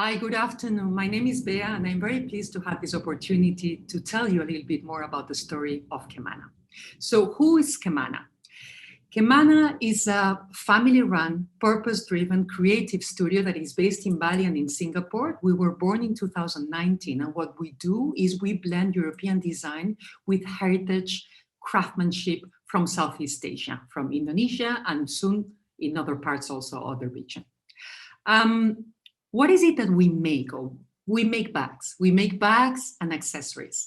Hi, good afternoon. My name is Bea, and I'm very pleased to have this opportunity to tell you a little bit more about the story of Kmana. So who is Kmana? Kmana is a family-run, purpose-driven creative studio that is based in Bali and in Singapore. We were born in 2019, and what we do is we blend European design with heritage craftsmanship from Southeast Asia, from Indonesia, and soon in other parts also, other regions. What is it that we make? Oh, we make bags. We make bags and accessories.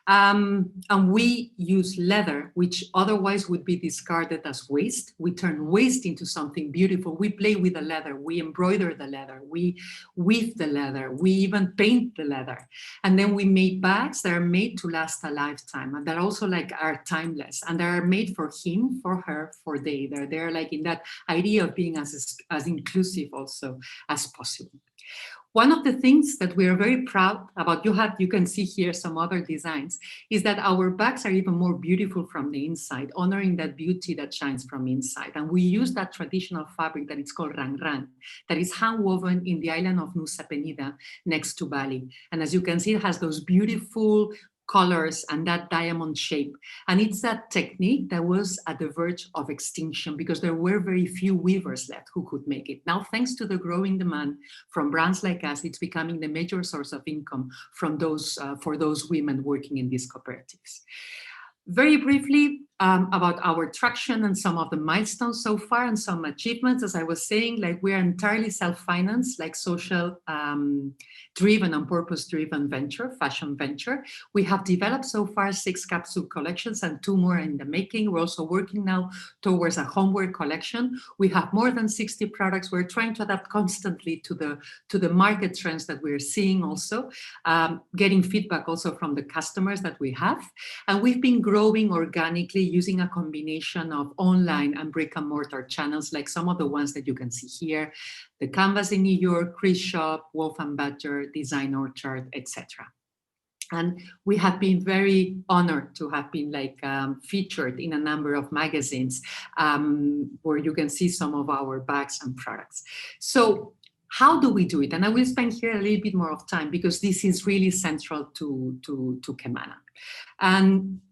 And we use leather, which otherwise would be discarded as waste. We turn waste into something beautiful. We play with the leather. We embroider the leather. We weave the leather. We even paint the leather. And then we make bags that are made to last a lifetime. And that also are timeless. And they are made for him, for her, for they. They're like in that idea of being as inclusive also as possible. One of the things that we are very proud about, you can see here some other designs, is that our bags are even more beautiful from the inside, honoring that beauty that shines from inside. And we use that traditional fabric that is called rang, that is hand-woven in the island of Nusa Penida next to Bali. And as you can see, it has those beautiful colors and that diamond shape. And it's that technique that was at the verge of extinction because there were very few weavers left who could make it. Now, thanks to the growing demand from brands like us, it's becoming the major source of income from for those women working in these cooperatives. Very briefly about our traction and some of the milestones so far and some achievements. As I was saying, we are entirely self-financed, social driven and purpose-driven fashion venture. We have developed so far 6 capsule collections and 2 more in the making. We're also working now towards a homeware collection. We have more than 60 products. We're trying to adapt constantly to the market trends that we're seeing also, getting feedback also from the customers that we have. And we've been growing organically using a combination of online and brick and mortar channels, like some of the ones that you can see here, the Canvas in New York, Chris Shop, Wolf & Badger, Design Orchard, etc. And we have been very honored to have been featured in a number of magazines where you can see some of our bags and products. So how do we do it? And I will spend here a little bit more of time because this is really central to Kmana. And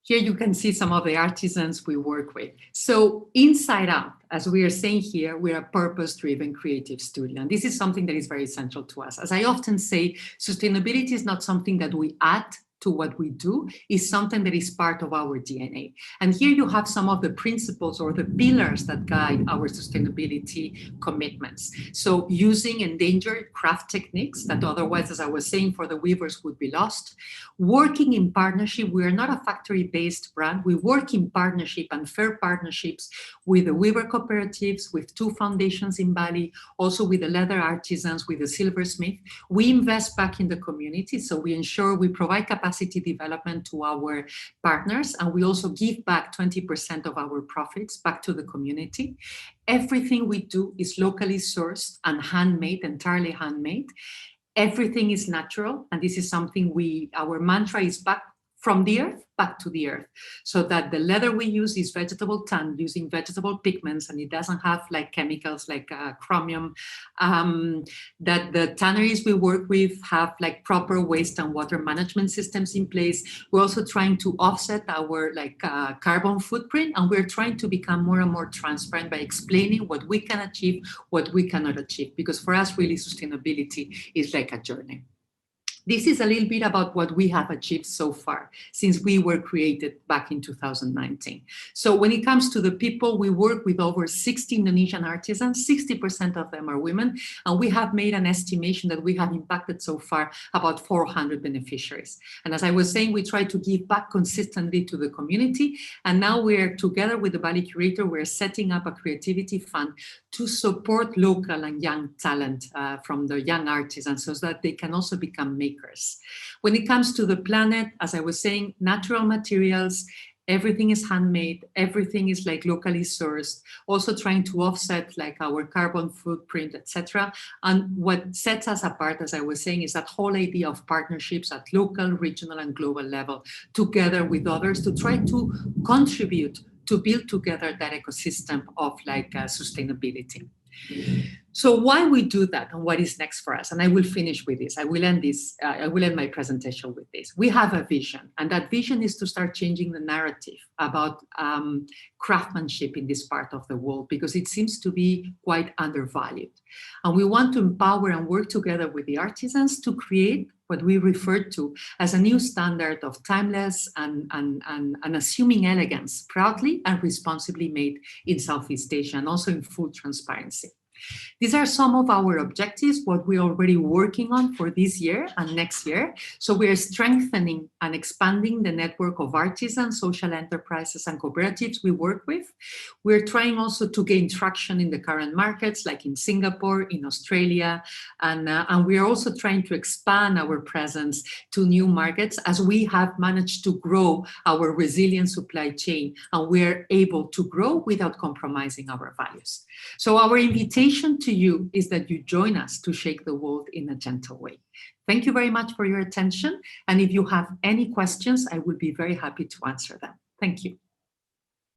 here you can see some of the artisans we work with. So inside out, as we are saying here, we're a purpose-driven creative studio. And this is something that is very essential to us. As I often say, sustainability is not something that we add to what we do, is something that is part of our DNA. And here you have some of the principles or the pillars that guide our sustainability commitments. So using endangered craft techniques that otherwise, as I was saying, for the weavers would be lost. Working in partnership, we are not a factory-based brand. We work in partnership and fair partnerships with the weaver cooperatives, with 2 foundations in Bali, also with the leather artisans, with the silversmith. We invest back in the community, so we ensure we provide capacity development to our partners, and we also give back 20% of our profits back to the community. Everything we do is locally sourced and handmade, entirely handmade. Everything is natural, and this is something our mantra is back from the earth, back to the earth, so that the leather we use is vegetable tanned using vegetable pigments, and it doesn't have chemicals like chromium. That the tanneries we work with have proper waste and water management systems in place. We're also trying to offset our carbon footprint, and we're trying to become more and more transparent by explaining what we can achieve, what we cannot achieve, because for us, really, sustainability is like a journey. This is a little bit about what we have achieved so far since we were created back in 2019. So when it comes to the people, we work with over 60 Indonesian artisans, 60% of them are women, and we have made an estimation that we have impacted so far about 400 beneficiaries. And as I was saying, we try to give back consistently to the community, and now we're together with the Bali Curator, we're setting up a creativity fund to support local and young talent from the young artisans so that they can also become makers. When it comes to the planet, as I was saying, natural materials, everything is handmade, everything is locally sourced, also trying to offset our carbon footprint, etc. And what sets us apart, as I was saying, is that whole idea of partnerships at local, regional, and global level, together with others to try to contribute to build together that ecosystem of sustainability. So why we do that and what is next for us? And I will finish with this. I will end my presentation with this. We have a vision, and that vision is to start changing the narrative about craftsmanship in this part of the world, because it seems to be quite undervalued. And we want to empower and work together with the artisans to create what we refer to as a new standard of timeless and assuming elegance, proudly and responsibly made in Southeast Asia, and also in full transparency. These are some of our objectives, what we're already working on for this year and next year. So we are strengthening and expanding the network of artisans, social enterprises, and cooperatives we work with. We're trying also to gain traction in the current markets, like in Singapore, in Australia, and we are also trying to expand our presence to new markets, as we have managed to grow our resilient supply chain, and we're able to grow without compromising our values. So our invitation to you is that you join us to shake the world in a gentle way. Thank you very much for your attention. And if you have any questions, I will be very happy to answer them. Thank you.